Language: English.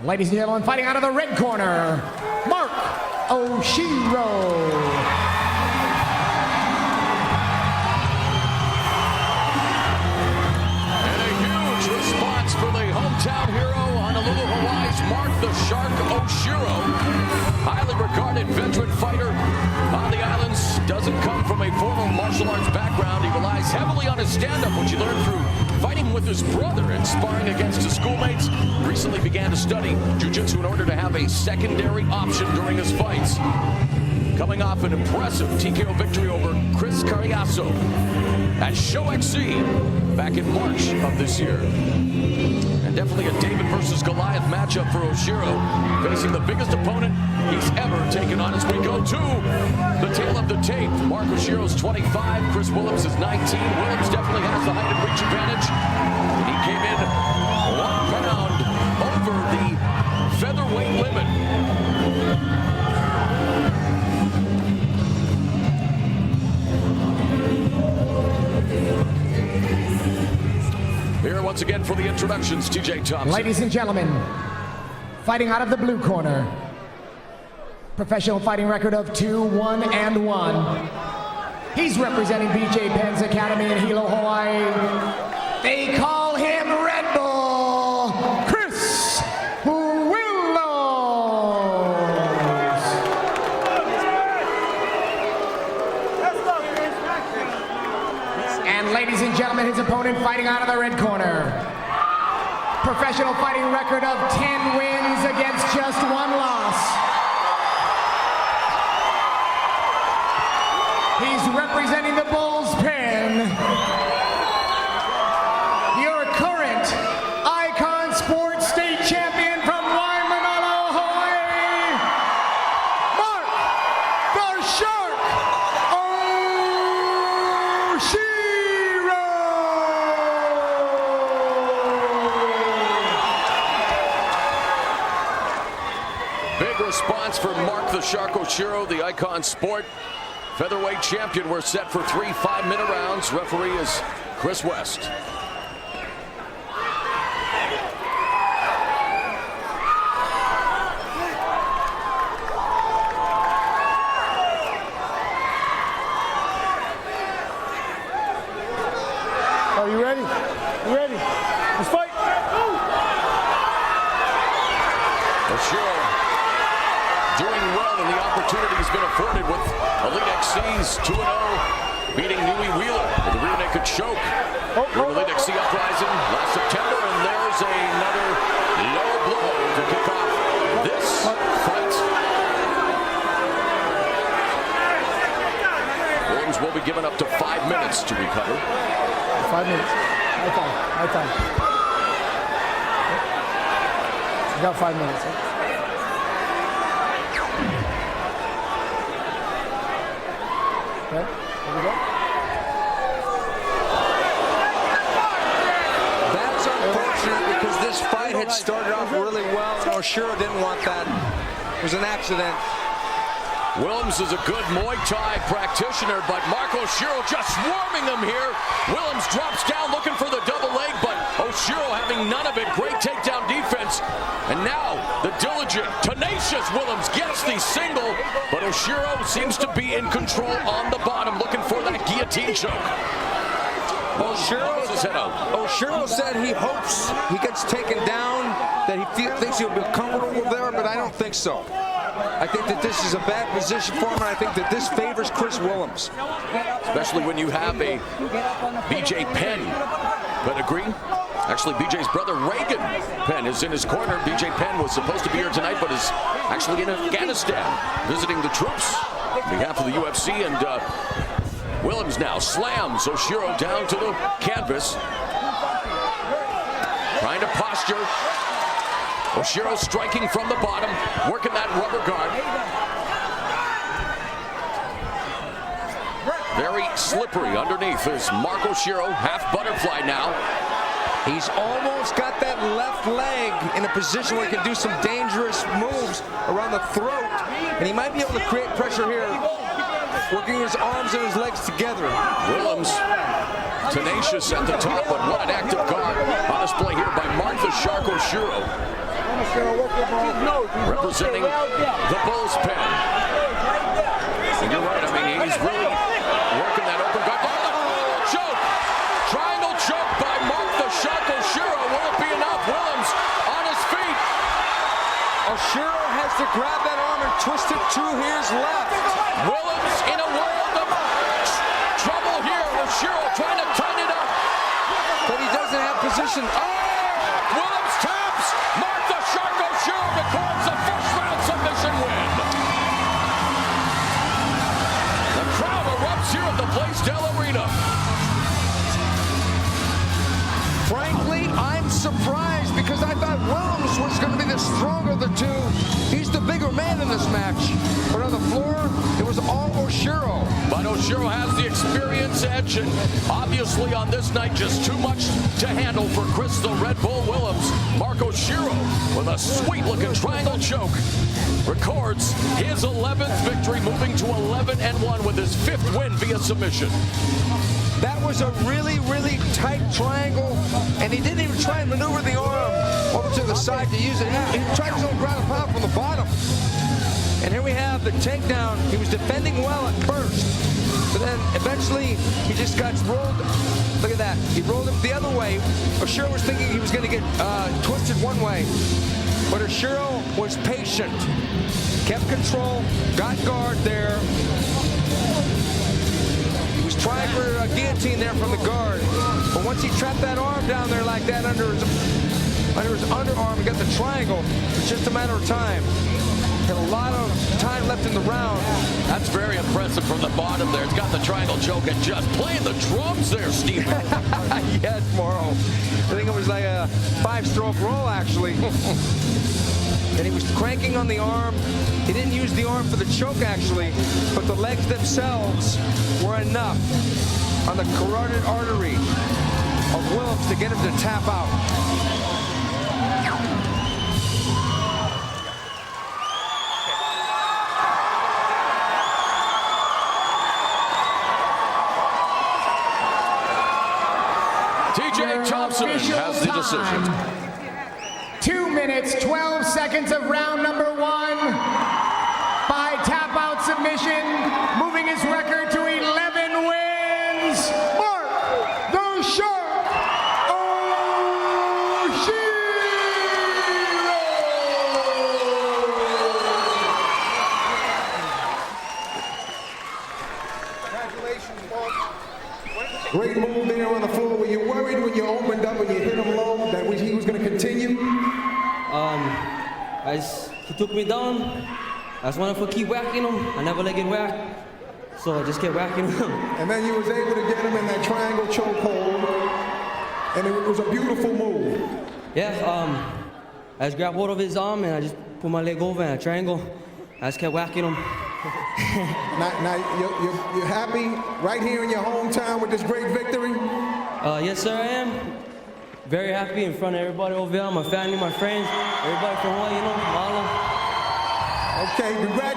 Ladies and gentlemen, fighting out of the red corner, Mark Oshiro. For the hometown hero, Honolulu, Hawaii's Mark the Shark Oshiro. Highly regarded veteran fighter on the islands. Doesn't come from a formal martial arts background. He relies heavily on his stand-up, which he learned through fighting with his brother and sparring against his schoolmates. Recently began to study jiu-jitsu in order to have a secondary option during his fights. Coming off an impressive TKO victory over Chris Carriazo at Show XC back in March of this year. And definitely a David versus Goliath matchup for Oshiro, facing the biggest opponent he's ever taken on. As we go to the tail of the tape, Mark Oshiro's 25, Chris Willems is 19. Willems definitely has the height and reach advantage. He came in 1 pound over the featherweight limit. Here once again for the introductions, TJ Thompson. Ladies and gentlemen, fighting out of the blue corner, professional fighting record of 2-1-1. He's representing BJ Penn's Academy in Hilo, Hawaii. They call him Red Bull, Chris Willems. And ladies and gentlemen, his opponent fighting out of the red corner. Professional fighting record of 10 wins against just 1 loss. He's representing the Bull's Pen. Your current Icon Sports State Champion from Waimanalo, Hawaii, Mark the Shark Oshiro. Big response for Mark the Shark Oshiro, the Icon Sport featherweight champion. We're set for 3 5-minute rounds. Referee is Chris West. Are you ready? You ready? Let's fight. Oshiro doing well in the opportunity he's been afforded with Elite XC's 2-0, beating Nui Wheeler with a rear naked choke. During Elite XC uprising last September, and there's another low blow to kick off this fight. Willems will be given up to 5 minutes to recover. 5 minutes. High time. You got 5 minutes. Huh? Okay, here we go. That's unfortunate because this fight had started off really well, and Oshiro didn't want that. It was an accident. Willems is a good Muay Thai practitioner, but Mark Oshiro just swarming him here. Willems drops down looking for the double leg, but Oshiro having none of it. Great takedown defense. And now the diligent, tenacious Willems gets the single, but Oshiro seems to be in control on the bottom, looking for that guillotine choke. Oshiro said he hopes he gets taken down, that he thinks he'll be comfortable there, but I don't think so. I think that this is a bad position for him, and I think that this favors Chris Willems. Especially when you have a BJ Penn pedigree. Actually, BJ's brother Reagan Penn is in his corner. BJ Penn was supposed to be here tonight, but is actually in Afghanistan visiting the troops on behalf of the UFC. And Willems now slams Oshiro down to the canvas. Trying to posture. Oshiro striking from the bottom, working that rubber guard. Very slippery underneath is Mark Oshiro, half butterfly now. He's almost got that left leg in a position where he can do some dangerous moves around the throat, and he might be able to create pressure here, working his arms and his legs together. Willems tenacious at the top, but what an active guard on display here by Mark the Shark Oshiro. representing the Bulls pen. And you're right, I mean, he's really working that open guard. Oh, choke! Triangle choke by Mark the Shark Oshiro. Will it be enough? Willems on his feet. Oshiro has to grab that arm and twist it to his left. Willems in a world of trouble here. Oshiro trying to tighten it up. But he doesn't have position. Oh! Willems taps. Mark the Shark Oshiro records a first round submission win. The crowd erupts here at the Blaisdell Arena. Frankly, I'm surprised because I thought Willems was going to be the stronger of the two. He's the bigger man in this match. But on the floor, it was all Oshiro. But Oshiro has the experience edge, and obviously on this night, just too much to handle for Chris the Red Bull Willems. Mark Oshiro with a sweet-looking triangle choke records his 11th victory, moving to 11-1 with his 5th win via submission. That was a really, really tight triangle, and he didn't even try and maneuver the arm over to the side to use it. He tried his own ground and pound from the bottom. And here we have the takedown. He was defending well at first, but then eventually he just got rolled. Look at that. He rolled him the other way. Oshiro was thinking he was going to get twisted one way, but Oshiro was patient, kept control, got guard there. Trying for a guillotine there from the guard, but once he trapped that arm down there like that under his underarm and got the triangle, it's just a matter of time. Had a lot of time left in the round. That's very impressive from the bottom there. It's got the triangle choke and just playing the drums there, Steve. Yes, Morrow. I think it was like a 5-stroke roll, actually. And he was cranking on the arm. He didn't use the arm for the choke, actually, but the legs themselves were enough on the carotid artery of Willems to get him to tap out. TJ Thompson has the decision. 2 minutes, 12 seconds of round number 1 by tap-out submission, moving his record to 11 wins. Mark the Shark Oshiro! Congratulations, Mark. Great move there on the floor. Were you worried when you opened up and you hit him low that he was going to continue? He took me down. I just wanted to keep whacking him. I never let get whacked, so I just kept whacking him. And then you was able to get him in that triangle chokehold, and it was a beautiful move. Yeah, I just grabbed hold of his arm and I just put my leg over in a triangle. I just kept whacking him. Now you're happy right here in your hometown with this great victory? Yes, sir, I am. Very happy in front of everybody over there, my family, my friends, everybody from Hawaii, Mahalo. Okay, congratulations.